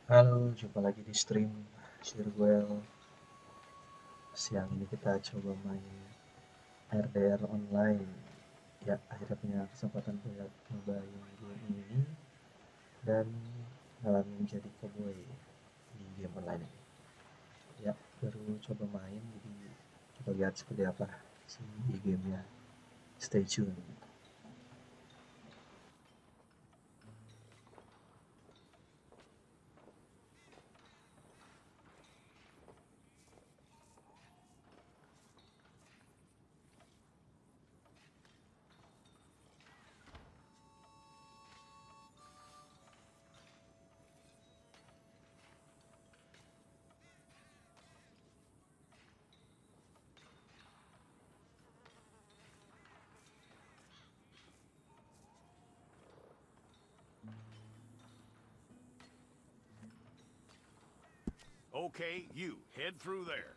Halo, jumpa lagi di stream Sirwell. Siang ini kita coba main RDR online. Ya, akhirnya punya kesempatan buat nyobain game ini dan ngalamin menjadi koboi di game online ini. Ya, baru coba main, jadi kita lihat seperti apa si gamenya. Stay tune. Okay, you, head through there.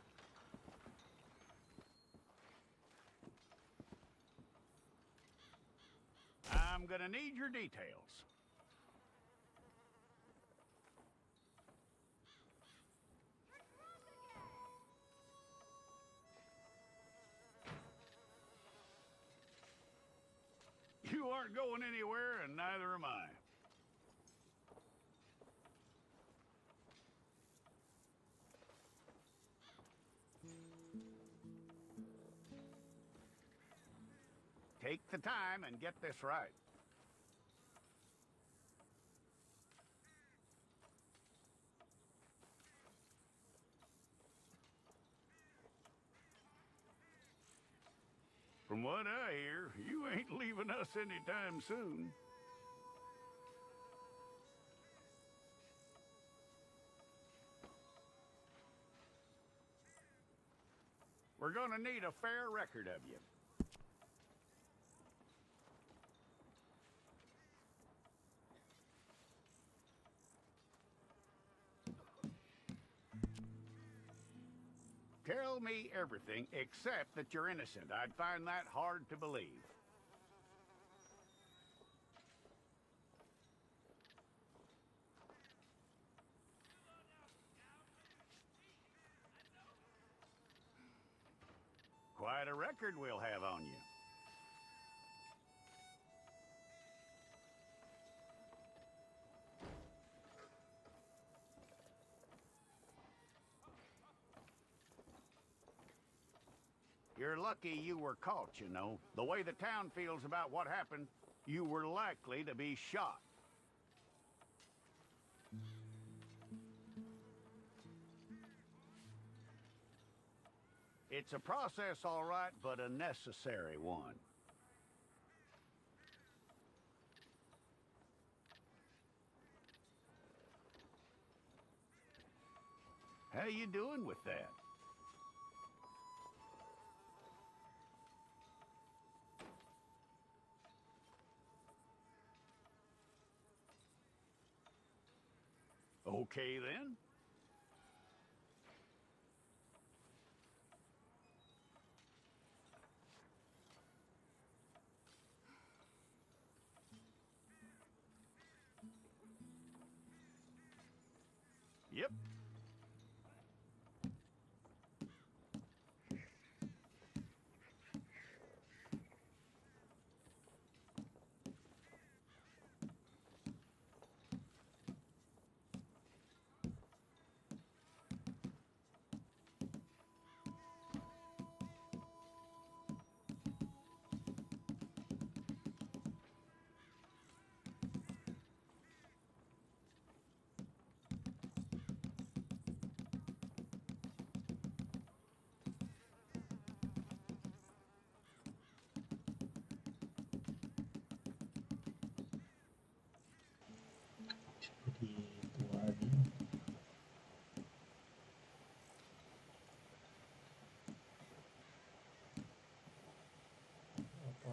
I'm gonna need your details. You aren't going anywhere, and neither am I. Take the time and get this right. From what I hear, you ain't leaving us anytime soon. We're gonna need a fair record of you. Tell me everything except that you're innocent. I'd find that hard to believe. Quite a record we'll have on you. You're lucky you were caught, you know. The way the town feels about what happened, you were likely to be shot. It's a process, all right, but a necessary one. How you doing with that? Okay, then. Yep. Jadi itu lagi. Apa?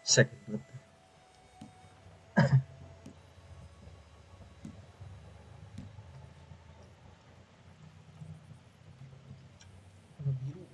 Second blood. Warna biru.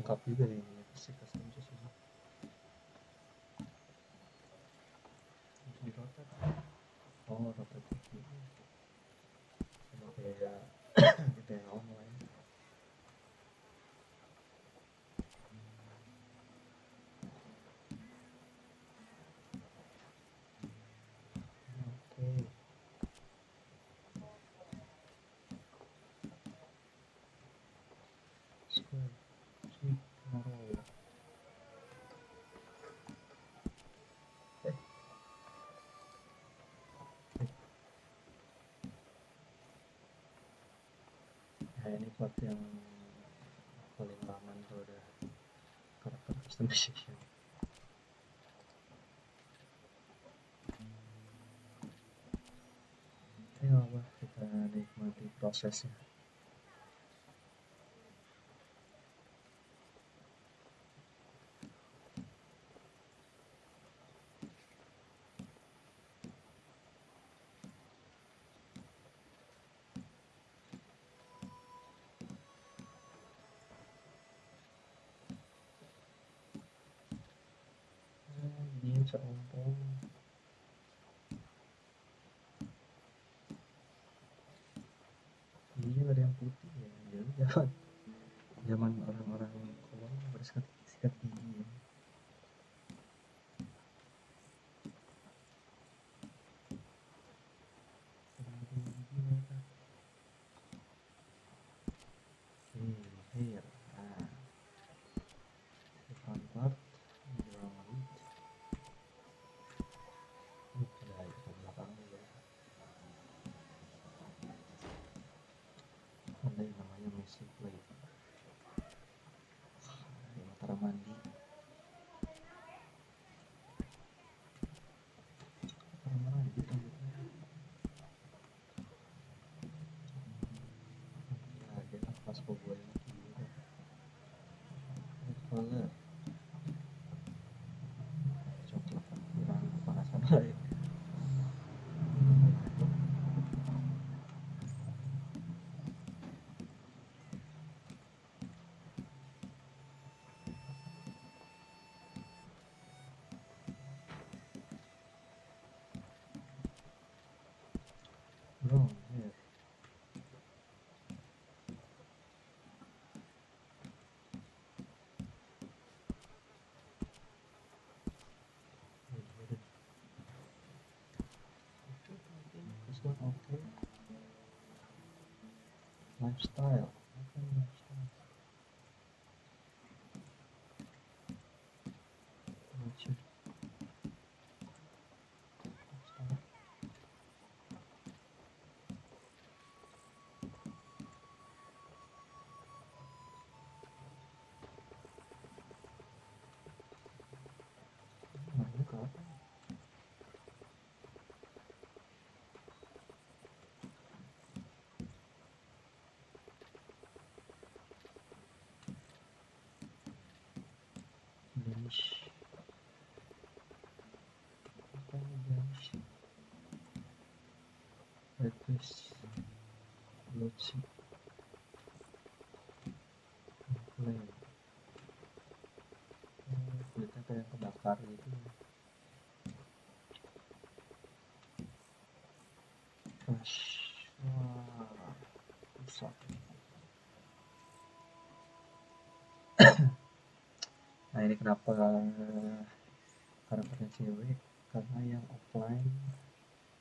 lengkap juga ya ini versi custom sih. Terus di rotate, oh rotate TV sama kayak gitu yang online. Oke. Square, sweep, narrow. Nah ini part yang paling lama tuh udah karakter customization. Ya apa, kita nikmati prosesnya. Dia seompong. Ini ada yang putih ya, jadi zaman orang-orang kolon bersikat sikat gigi ya. Here, nah, the front part, ground, udah itu belakangnya ya. Ada yang namanya messy plate. Ada mata mandi. Mana gitu rambutnya. Ya, dia kan pas koboi lagi gitu. Color coklat kurang kepanasan lain. Brown hair. This one okay. Lifestyle. Apa nih lifestyle? Lifestyle. Warnanya ke apa? Blemish. Apa ini blemish? Red face. Blotchy. Flame. Kulitnya kayak kebakar gitu. Crush. Wah, rusak. Nah ini kenapa karakternya cewek, karena yang offline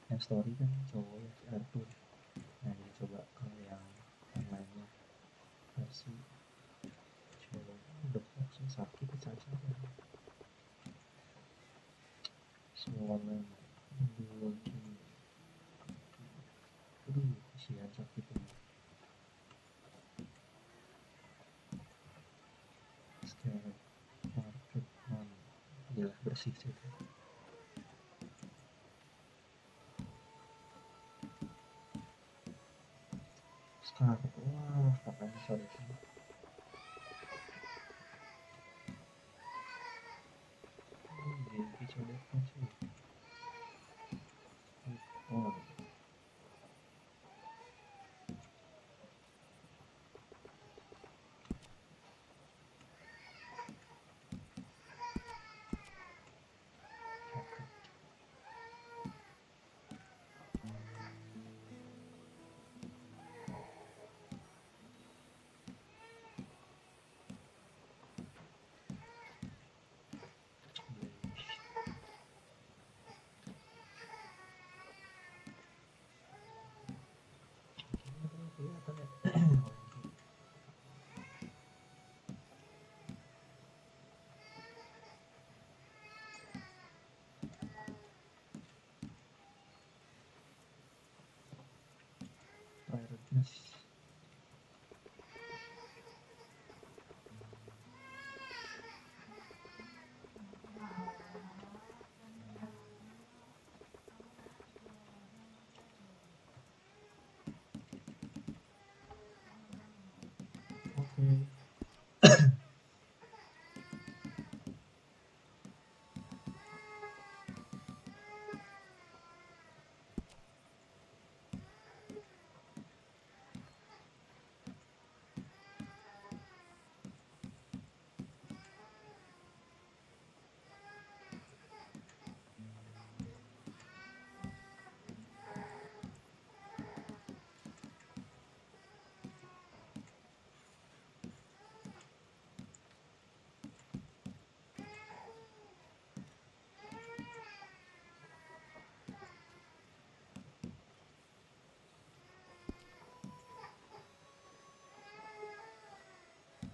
yang story kan cowok ya, si Arthur. Nah ini coba kalau yang online nya versi cewek udah langsung sakit cacat ya. Swollen bulky. Aduh kasihan sakitnya. Sekarang market man, gila bersih sih. Sekarang, wah kakaknya sorry sih. Ini coba sih. Oh.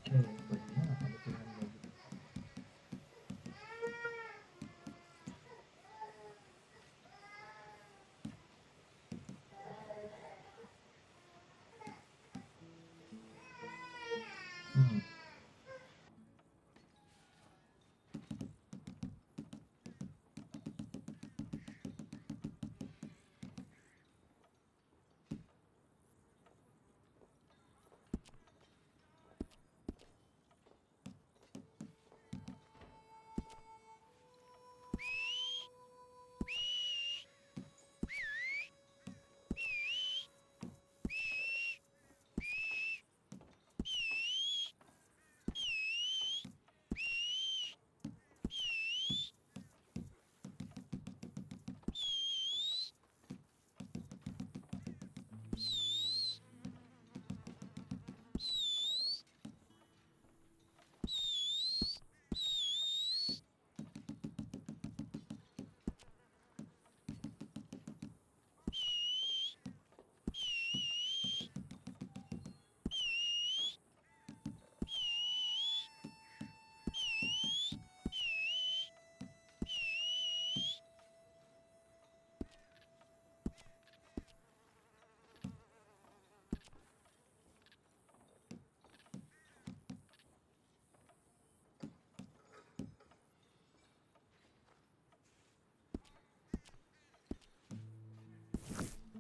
Oke, bajunya ada pilihan baju. Hmm.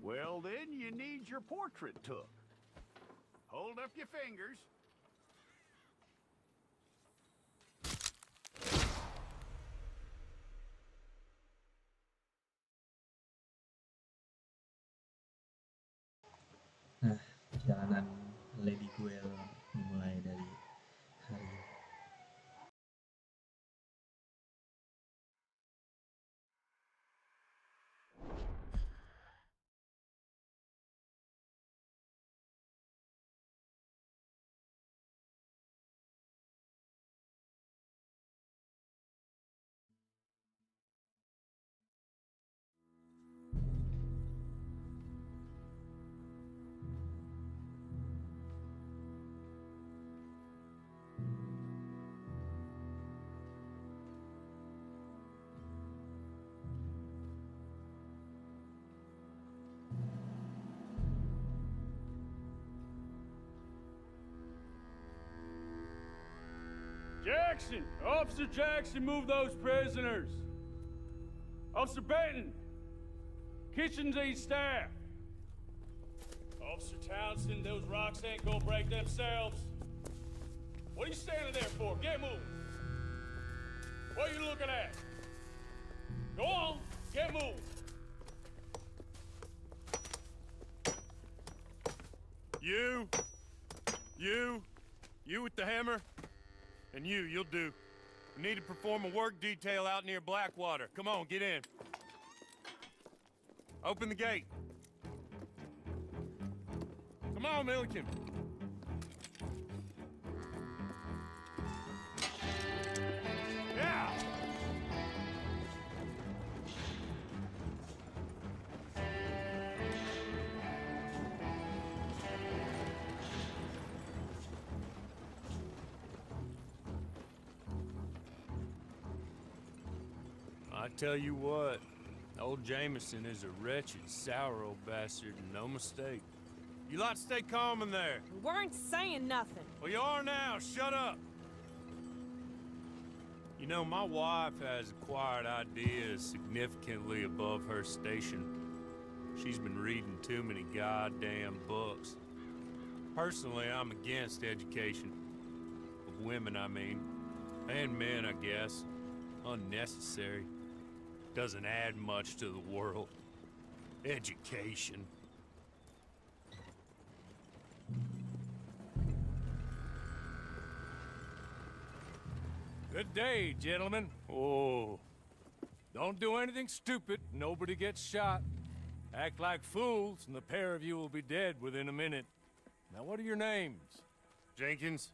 Well, then you need your portrait took. Hold up your fingers. Nah, perjalanan Lady Guel dimulai dari hari ini. Jackson! Officer Jackson, move those prisoners! Officer Benton! Kitchens aid staff! Officer Townsend, those rocks ain't gonna break themselves. What are you standing there for? Get moving! What are you looking at? Go on, get moving! You with the hammer? And you'll do. We need to perform a work detail out near Blackwater. Come on, get in. Open the gate. Come on, Milliken. Yeah! I tell you what, old Jameson is a wretched, sour old bastard, and no mistake. You lot stay calm in there. We weren't saying nothing. Well, you are now. Shut up. You know, my wife has acquired ideas significantly above her station. She's been reading too many goddamn books. Personally, I'm against education. Of women, I mean. And men, I guess. Unnecessary. Doesn't add much to the world. Education. Good day, gentlemen. Oh, don't do anything stupid. Nobody gets shot. Act like fools, and the pair of you will be dead within a minute. Now, what are your names? Jenkins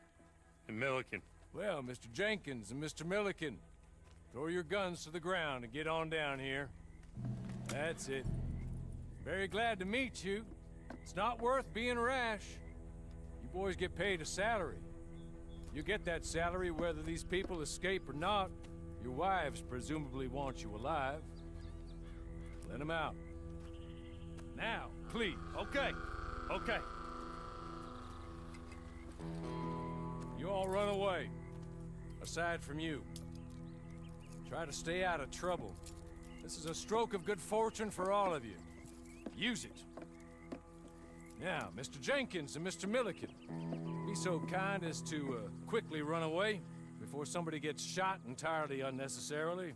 and Milliken. Well, Mr. Jenkins and Mr. Milliken, throw your guns to the ground and get on down here. That's it. Very glad to meet you. It's not worth being rash. You boys get paid a salary. You get that salary whether these people escape or not. Your wives presumably want you alive. Let them out. Now, please. Okay. Okay. You all run away. Aside from you. Try to stay out of trouble. This is a stroke of good fortune for all of you. Use it. Now, Mr. Jenkins and Mr. Milliken, be so kind as to quickly run away before somebody gets shot entirely unnecessarily.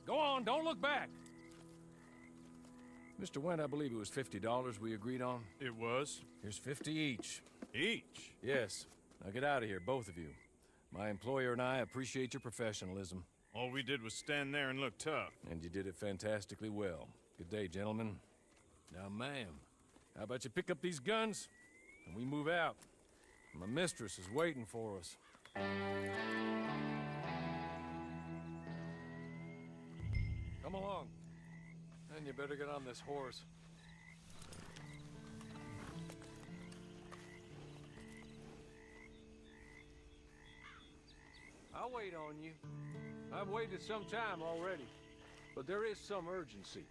Go on, don't look back. Mr. Wendt, I believe it was $50 we agreed on. It was. Here's 50 each. Each? Yes. Now get out of here, both of you. My employer and I appreciate your professionalism. All we did was stand there and look tough. And you did it fantastically well. Good day, gentlemen. Now, ma'am, how about you pick up these guns and we move out? My mistress is waiting for us. Come along. And you better get on this horse. I'll wait on you. I've waited some time already, but there is some urgency.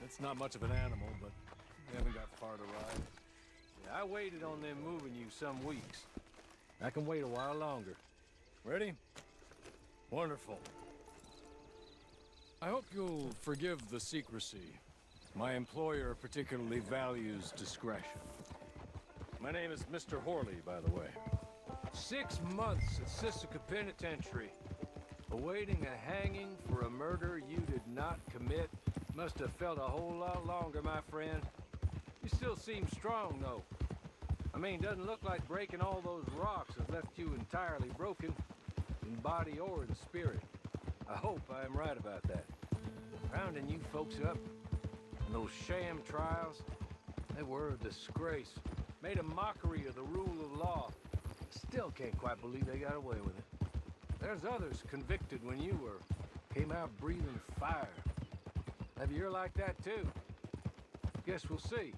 It's not much of an animal, but we haven't got far to ride. Yeah, I waited on them moving you some weeks. I can wait a while longer. Ready? Wonderful. I hope you'll forgive the secrecy. My employer particularly values discretion. My name is Mr. Horley, by the way. 6 months at Sisika Penitentiary, awaiting a hanging for a murder you did not commit. Must have felt a whole lot longer, my friend. You still seem strong, though. I mean, doesn't look like breaking all those rocks has left you entirely broken, in body or in spirit. I hope I am right about that. Rounding you folks up, and those sham trials, they were a disgrace. Made a mockery of the rule of law. Still can't quite believe they got away with it. There's others convicted when you were. Came out breathing fire. Maybe you're like that too. Guess we'll see.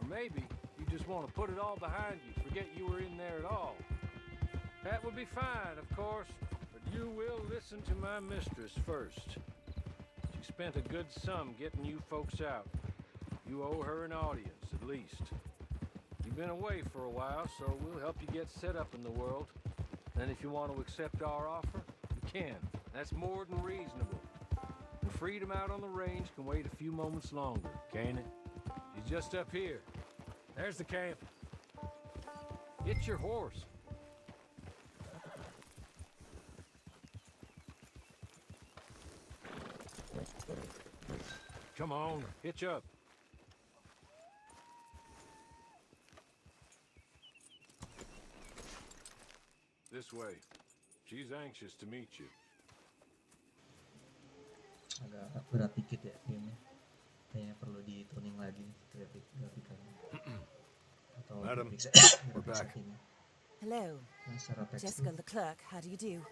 Or maybe you just want to put it all behind you, forget you were in there at all. That would be fine, of course, but you will listen to my mistress first. She spent a good sum getting you folks out. You owe her an audience, at least. You've been away for a while, so we'll help you get set up in the world. And if you want to accept our offer, you can. That's more than reasonable. And freedom out on the range can wait a few moments longer, can't it? He's just up here. There's the camp. Get your horse. Come on, hitch up. This way. She's anxious to meet you. Agak berat dikit ya gamenya. Kayaknya perlu dituning lagi grafikannya. Atau Madam, we're back. Hello, Nah, secara teks Jessica Leclerc. How do you do?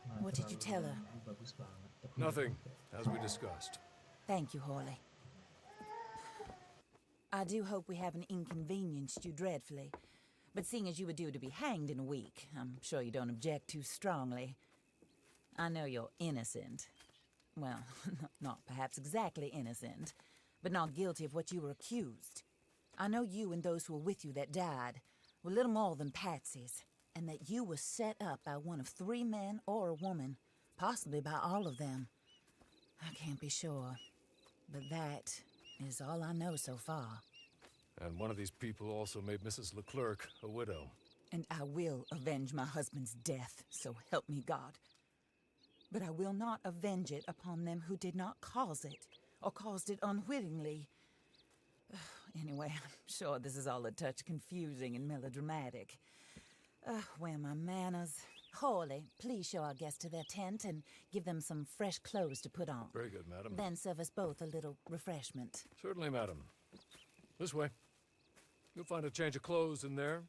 nah, What did you tell her? bagus banget. Tapi Nothing, as we discussed. Thank you, Horley. I do hope we haven't inconvenienced you dreadfully. But seeing as you were due to be hanged in a week, I'm sure you don't object too strongly. I know you're innocent. Well, not perhaps exactly innocent, but not guilty of what you were accused. I know you and those who were with you that died were little more than patsies, and that you were set up by one of 3 men or a woman, possibly by all of them. I can't be sure. But that is all I know so far. And one of these people also made Mrs. Leclerc a widow. And I will avenge my husband's death, so help me God. But I will not avenge it upon them who did not cause it, or caused it unwittingly. Anyway, I'm sure this is all a touch confusing and melodramatic. Where are my manners? Hawley, please show our guests to their tent and give them some fresh clothes to put on. Very good, madam. Then serve us both a little refreshment. Certainly, madam. This way. You'll find a change of clothes in there,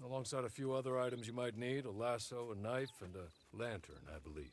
alongside a few other items you might need, a lasso, a knife, and a lantern, I believe.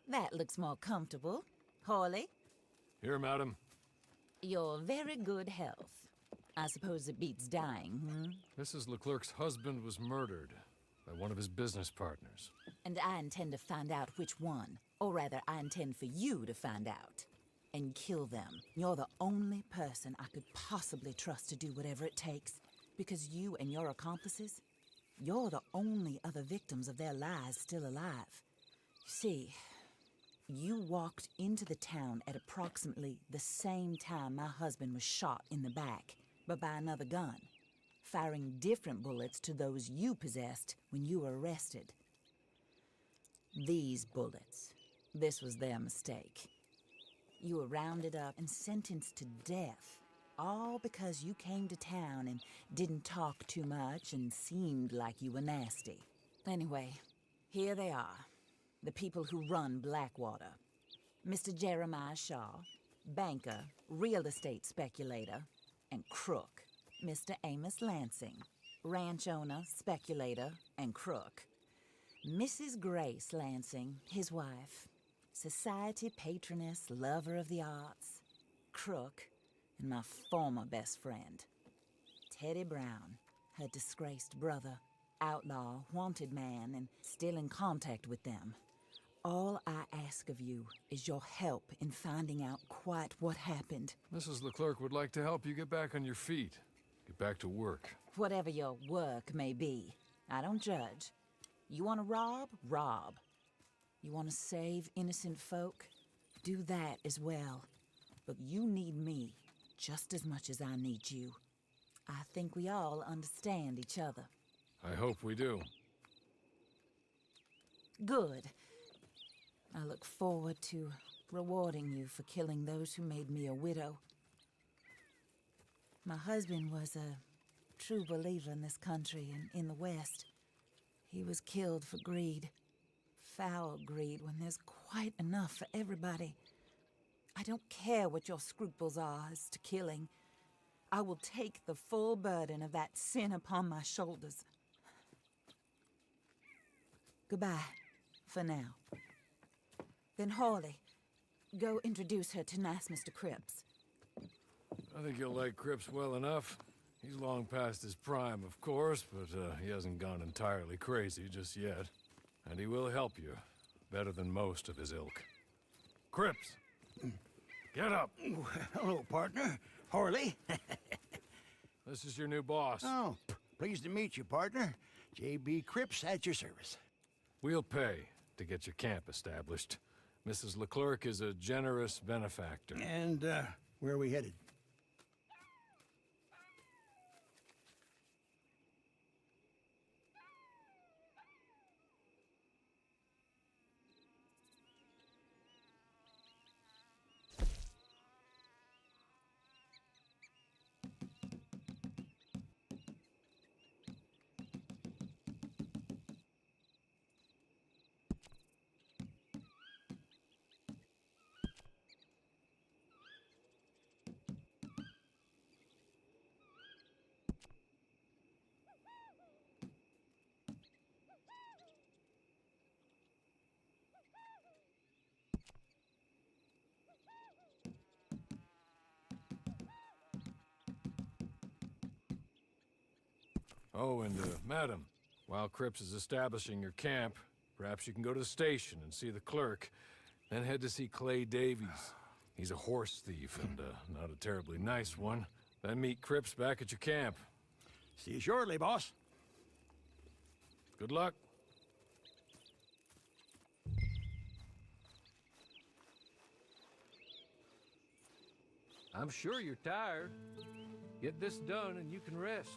That looks more comfortable. Hawley, Here, madam. your very good health. I suppose it beats dying, Mrs. Leclerc's husband was murdered by one of his business partners. And I intend to find out which one. Or rather, I intend for you to find out. And kill them. You're the only person I could possibly trust to do whatever it takes. Because you and your accomplices, you're the only other victims of their lies still alive. See, you walked into the town at approximately the same time my husband was shot in the back, but by another gun, firing different bullets to those you possessed when you were arrested. These bullets, this was their mistake. You were rounded up and sentenced to death, all because you came to town and didn't talk too much and seemed like you were nasty. Anyway, here they are. The people who run Blackwater. Mr. Jeremiah Shaw, banker, real estate speculator, and crook. Mr. Amos Lansing, ranch owner, speculator, and crook. Mrs. Grace Lansing, his wife, society patroness, lover of the arts, crook, and my former best friend. Teddy Brown, her disgraced brother, outlaw, wanted man, and still in contact with them. All I ask of you is your help in finding out quite what happened. Mrs. Leclerc would like to help you get back on your feet. Get back to work. Whatever your work may be, I don't judge. You want to rob? Rob. You want to save innocent folk? Do that as well. But you need me just as much as I need you. I think we all understand each other. I hope we do. Good. I look forward to rewarding you for killing those who made me a widow. My husband was a true believer in this country and in the West. He was killed for greed. Foul greed when there's quite enough for everybody. I don't care what your scruples are as to killing. I will take the full burden of that sin upon my shoulders. Goodbye, for now. Then Hawley, go introduce her to nice Mr. Cripps. I think you'll like Cripps well enough. He's long past his prime, of course, but he hasn't gone entirely crazy just yet. And he will help you, better than most of his ilk. Cripps! Get up! Hello, partner. Hawley. This is your new boss. Oh, pleased to meet you, partner. J.B. Cripps at your service. We'll pay to get your camp established. Mrs. Leclerc is a generous benefactor. And, where are we headed? Oh, and madam, while Cripps is establishing your camp, perhaps you can go to the station and see the clerk, then head to see Clay Davies. He's a horse thief and not a terribly nice one. Then meet Cripps back at your camp. See you shortly, boss. Good luck. I'm sure you're tired. Get this done and you can rest.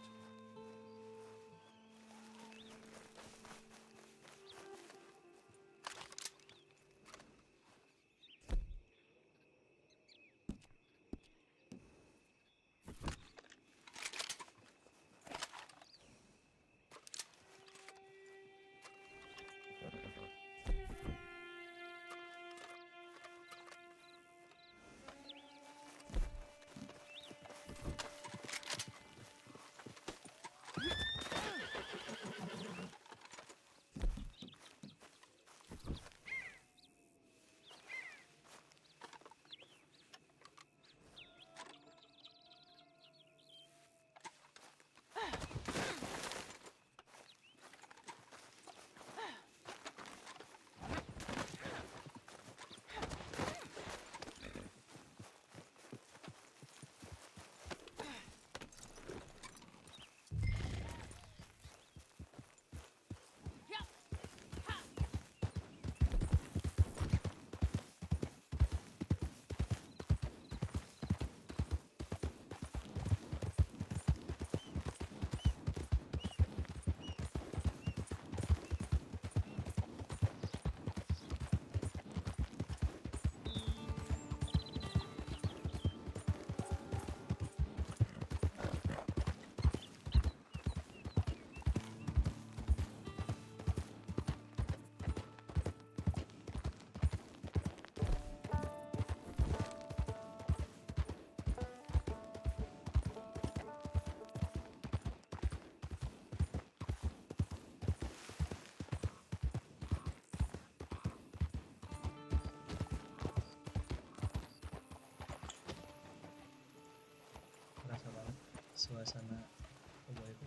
Kerasa banget suasana koboi itu.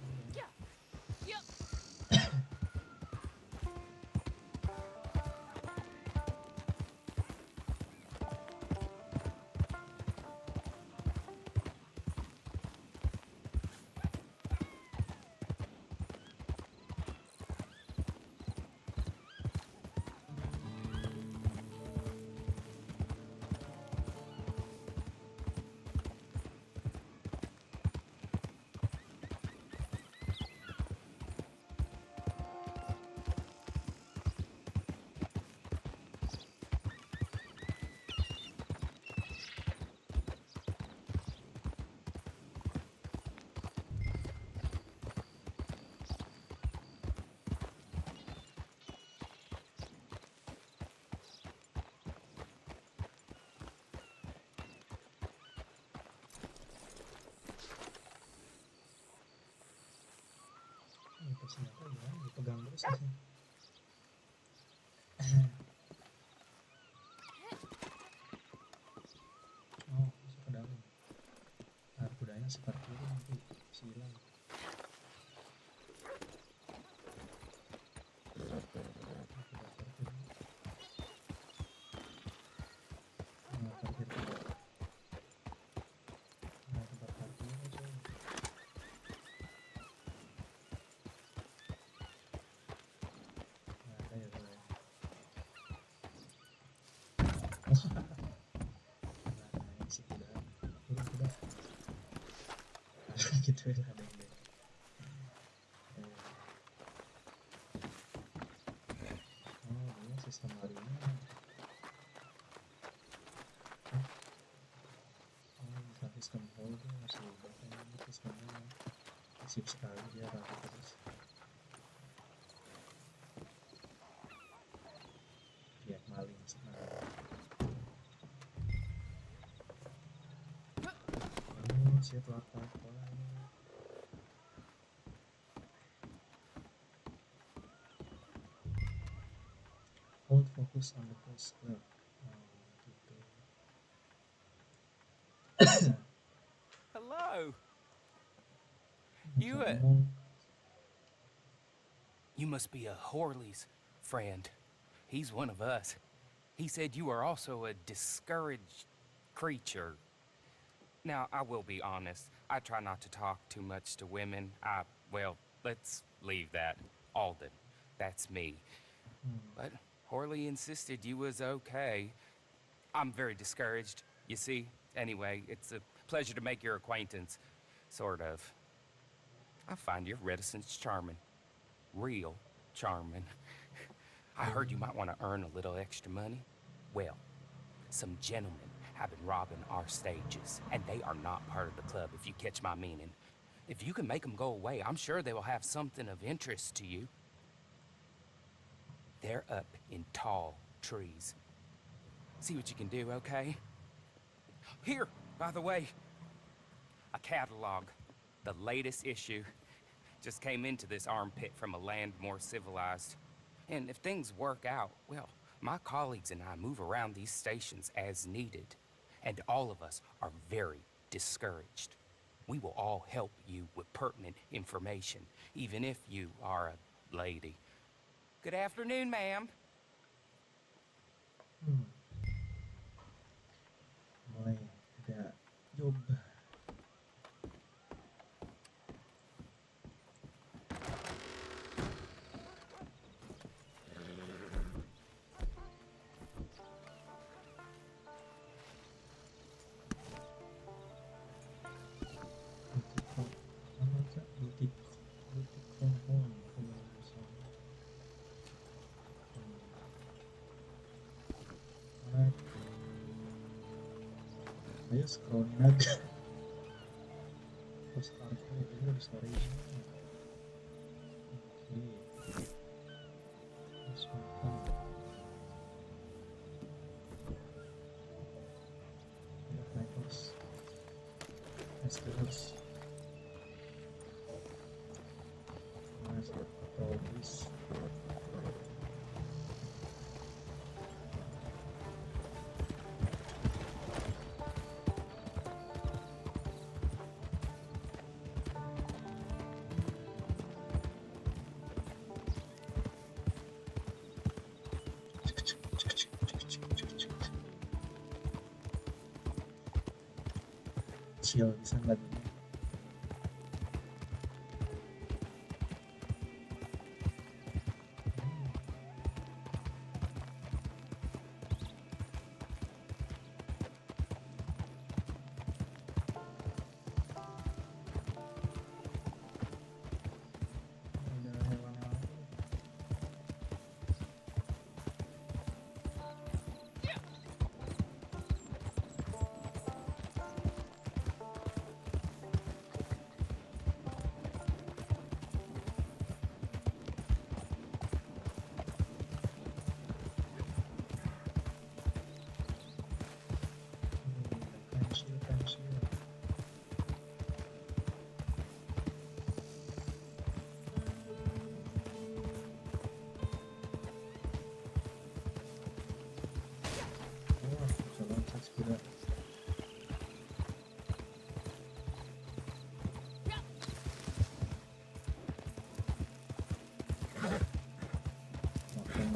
Itu senjata ya, dipegang terus sih. Oh, masuk ke dalam. Nah, kudanya seperti itu nanti silang. Nah, parkir. Nah, tempat parkirnya coy. Nah, ada ya coy. Nah, si kuda. Turun kuda. Gitu ya, ada yang deh. Oh, ini sistem larinya. Oh, bisa sistem hold tuh masih ubah kayaknya sistemnya. Sip sekali dia rapi terus. Lihat maling sekarang. Oh, shit, apa? Hold focus on the post club. Oh, gitu. Hello. Bisa You ngomong. You must be a Horley's friend. He's one of us. He said you are also a discouraged creature. Now, I will be honest. I try not to talk too much to women. Well, let's leave that. Alden. That's me. But Horley insisted you was okay. I'm very discouraged, you see. Anyway, it's a pleasure to make your acquaintance. Sort of. I find your reticence charming. Real charming. I heard you might want to earn a little extra money. Well, some gentlemen have been robbing our stages, and they are not part of the club, if you catch my meaning. If you can make them go away, I'm sure they will have something of interest to you. They're up in tall trees. See what you can do, okay? Here, by the way, a catalog. The latest issue. Just came into this armpit from a land more civilized. And if things work out, well, my colleagues and I move around these stations as needed. And all of us are very discouraged. We will all help you with pertinent information, even if you are a lady. Good afternoon, ma'am. Mulai ada job. Ayo scrolling aja. Terus kartu ini di story. Oke. Terus makan. Ya terus. Terus. Masih terus. Chill bisa lagi.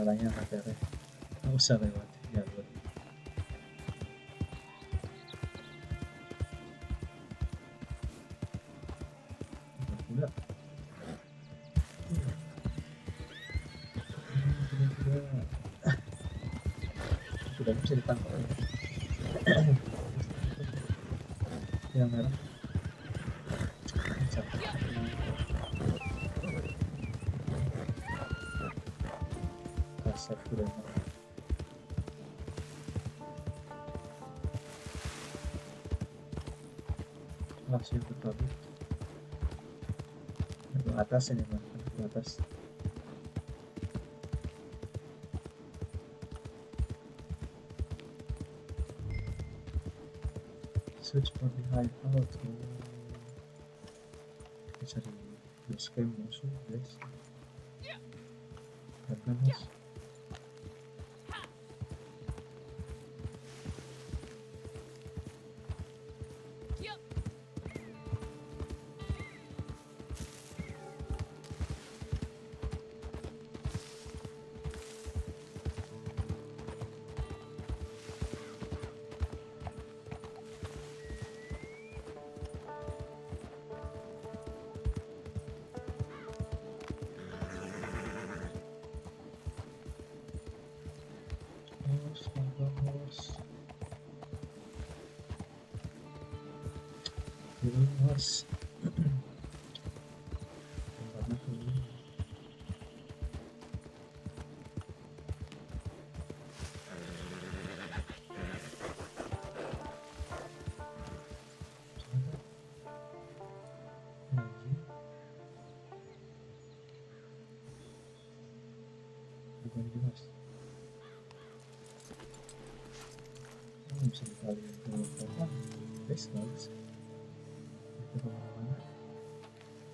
Malahnya ATR nggak usah lewat jalur. Udah sudah bisa ditangkap. Yang merah kasar sudah masih berbagi ke atas ini mah ke atas. Search for the hideout. Kita cari basecamp musuh guys. Karena mas bos. Tempatnya tuh. Bukan jelas. Bisa dikaliin ke total. Bagus. Itu kemana-mana.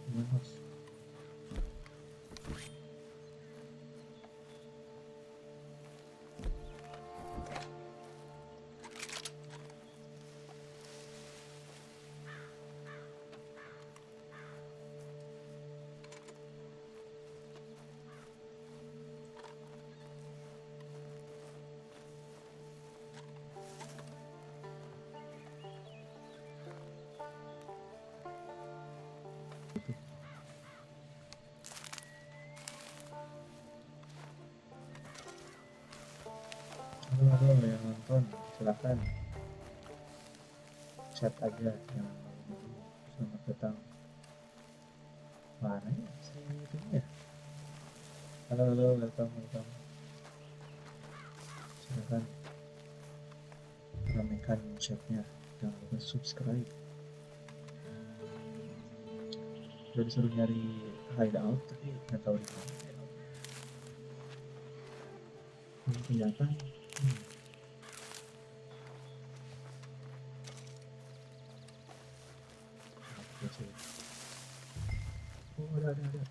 Gimana bos? Halo yang nonton, silakan chat aja yang selamat datang. Mana ya si itunya? Halo, welcome. Silakan ramaikan chatnya, jangan lupa subscribe. Udah disuruh nyari hideout tapi nggak tahu di mana. Belum kelihatan. Oh, ada.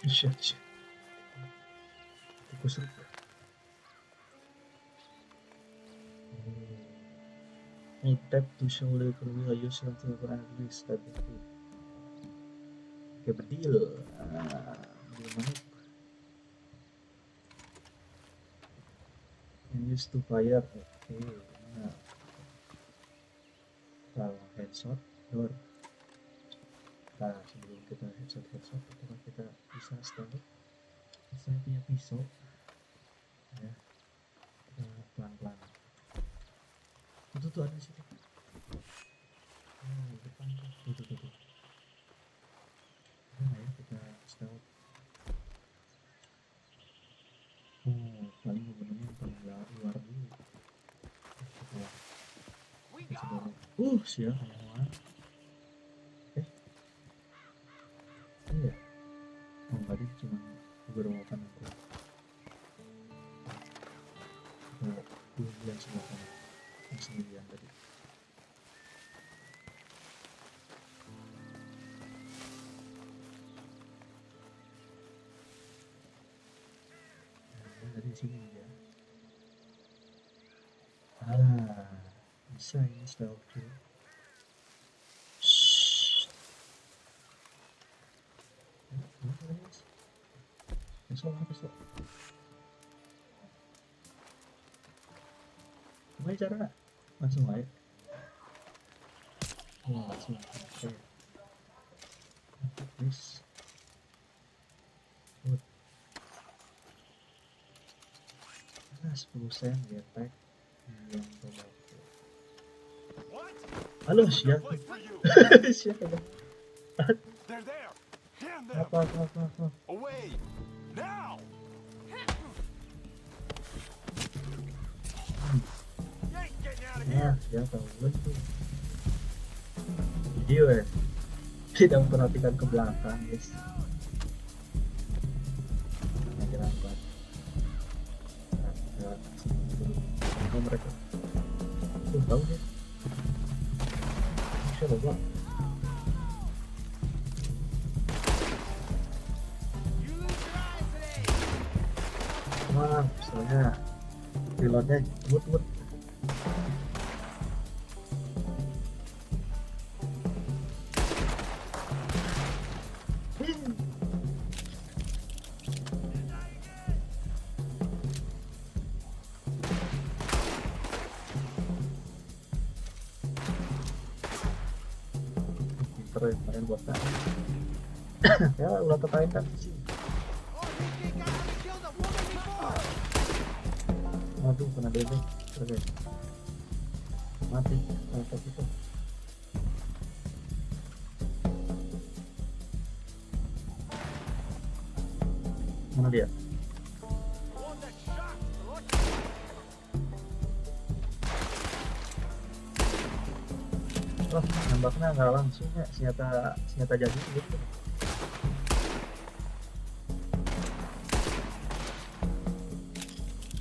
Shit. Tikus rupa. Hold tab to show the crew use something for English type of food. Oke, berdeal. Deal mana? Use to fire. Oke, nah. Kalau headshot door. Nah, sebelum kita headshot apakah kita bisa standar? Saya punya pisau ya, pelan-pelan. Itu tuh ada situ. Depan tuh. Nah ya, kita stealth. Paling benernya yang paling luar dulu. Siap yang iya. Tadi cuma beberapa aku. Yang sebelah kanan, yang sendirian tadi. Dari sini ya. Bisa ini stealth kill. Besok. Gimana cara? Langsung aja. Langsung. Oke. Please. Good. 10 sen ya, pack. Yang total. Halo, siapa? Siapa? Apa? Away! Now! Ya tahu tuh. Video ya. Tidak memperhatikan ke belakang, guys. Jangan banget. Mereka. Tahu deh. Siapa gua? Soalnya pilotnya mut. Keren buat kan. Ya udah tertain kan sih. Aduh, kena bebek. mati kalau itu. Mana dia? Oh, nembaknya nggak langsung ya, senjata jadi gitu.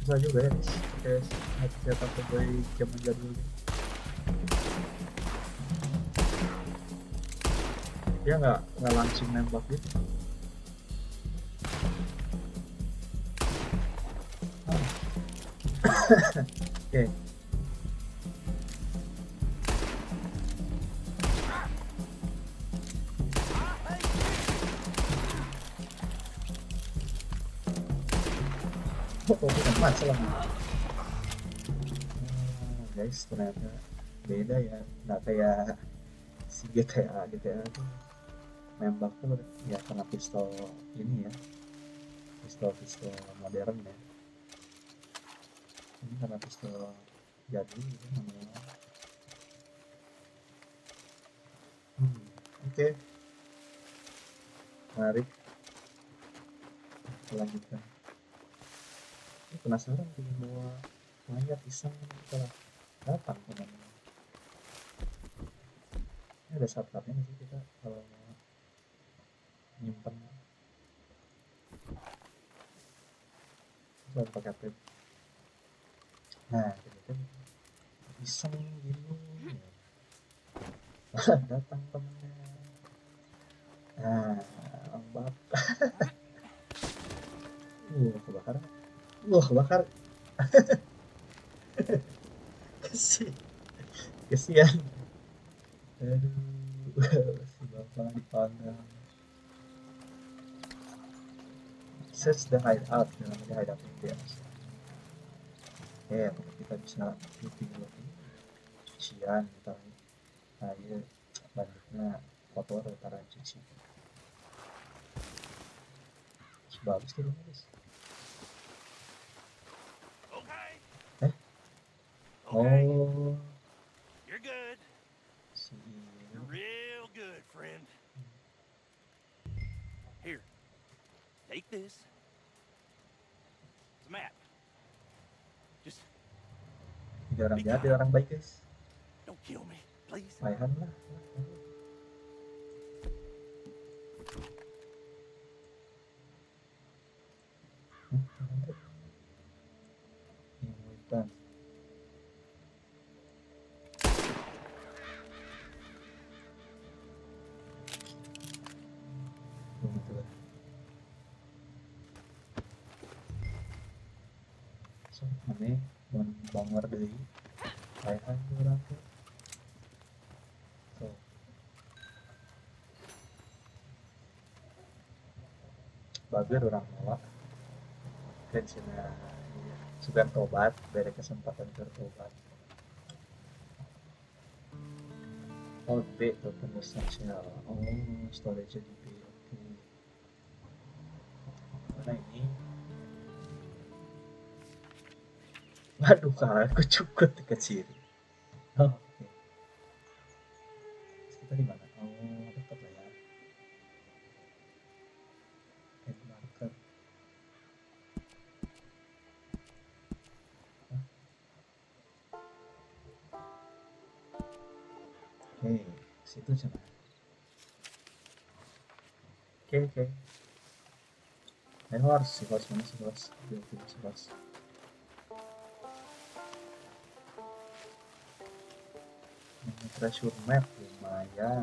Susah juga ya guys, pakai senjata koboi zaman jadul. Dia nggak langsung nembak gitu. Oke. Oh, bukan masalah. Guys, ternyata beda ya, nggak kayak si GTA tuh nembak tuh ya karena pistol ini ya, pistol modern ya. Ini karena pistol jadul gitu namanya. Oke. Menarik. Lanjutkan. Penasaran pengen bawa mayat iseng setelah datang teman-teman. Ini ada saat-saatnya sih kita kalau nyimpen buat pakai tape. Nah, gitu iseng gini datang temennya. Nah, lambat. Kebakar. Kebakar. Kesian. Aduh, si bapak dipanggang. Search the hideout, namanya hideout dia. Kita bisa looting cucian misalnya. Nah, ini banyaknya kotor antara cuci. Bagus tuh guys. Oh, you're good. You're real good, friend. Here, take this. It's a map. Just jadi orang jahat, dia orang baik guys. don't kill me, please. Payhan lah. Bukan. Begitulah. So, mana bangor deui. Payhan urang teh. So. Bager orang nolak. Kan cenah sugan tobat, bere kesempatan bertobat. Oh, B token essential. Oh, storage di B. Oke. Mana ini? Waduh, aku cukup kecil. Oh, oke. Kita di mana? Oh, dekat lah ya. Head marker. Oke, situ cina. Oke. Si horse mana si horse? Si horse. Treasure map lumayan.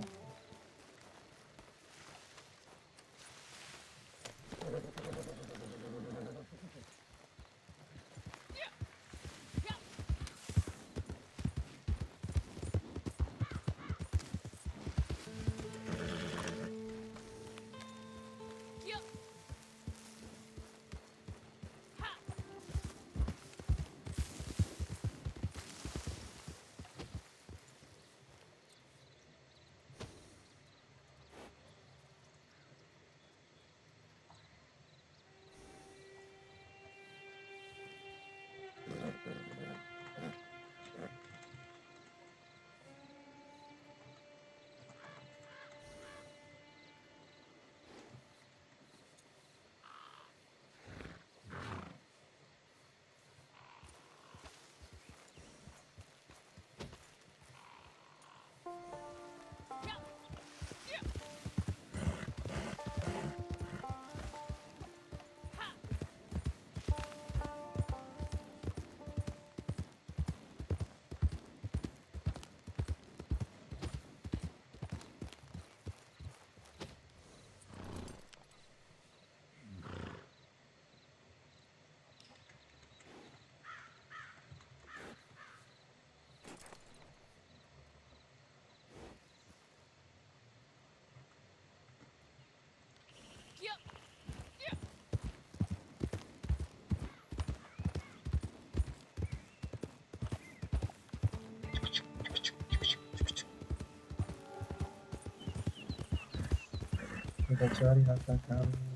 kita cari harta karun.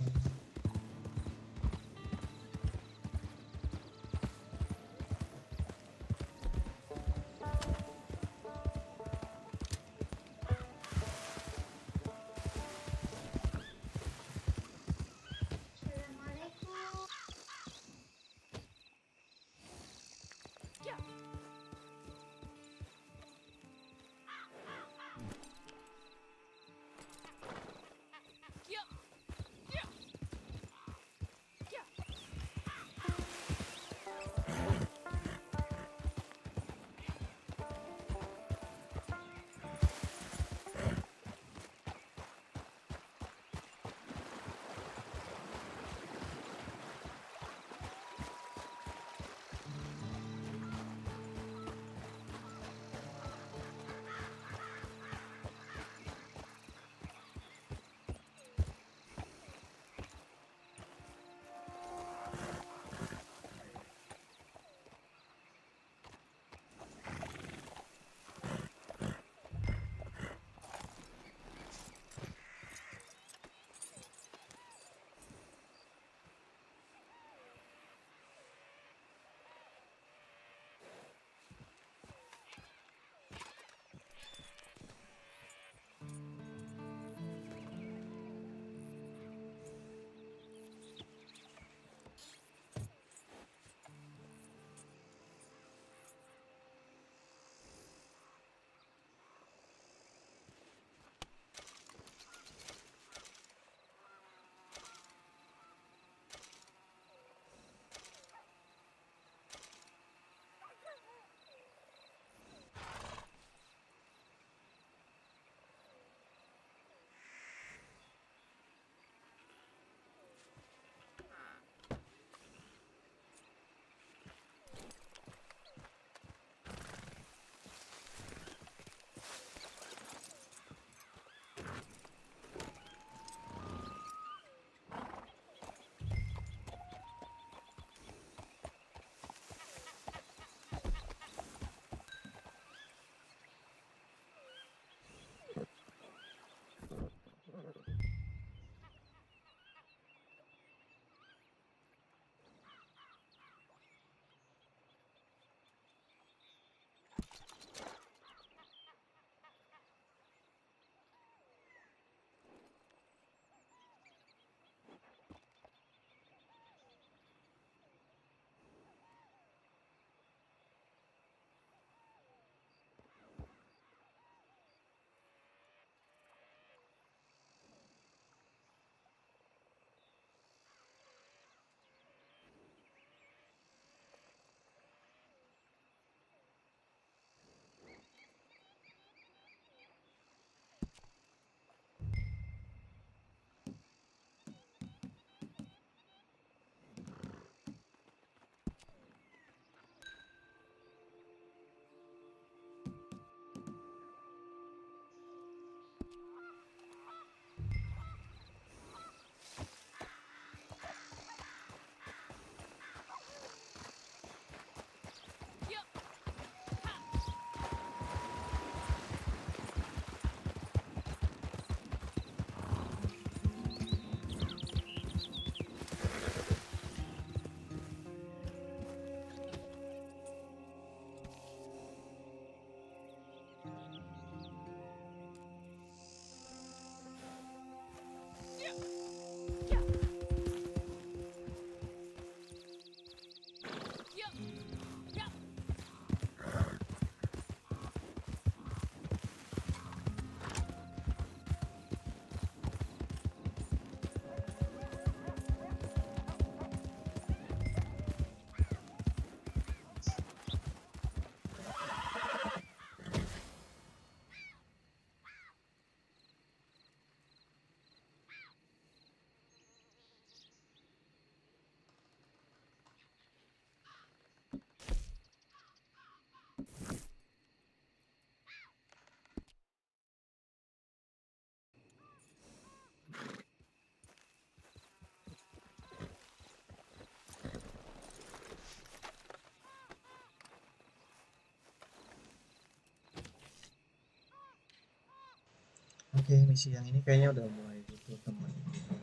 Oke, misi yang ini kayaknya udah mulai satu teman gitu.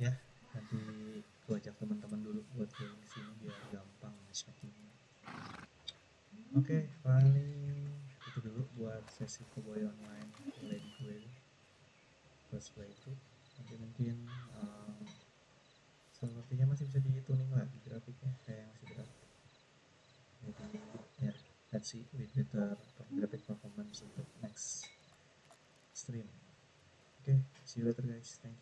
Ya, nanti gue ajak teman-teman dulu buat join di sini biar gampang matchmakingnya. Oke, paling itu dulu buat sesi koboi online lady gue first playthrough. Nanti mungkin sepertinya masih bisa dituning lagi grafiknya, kayak masih berat. Jadi ya, let's see with better graphic performance untuk next stream. Oke, see you later guys, thank you.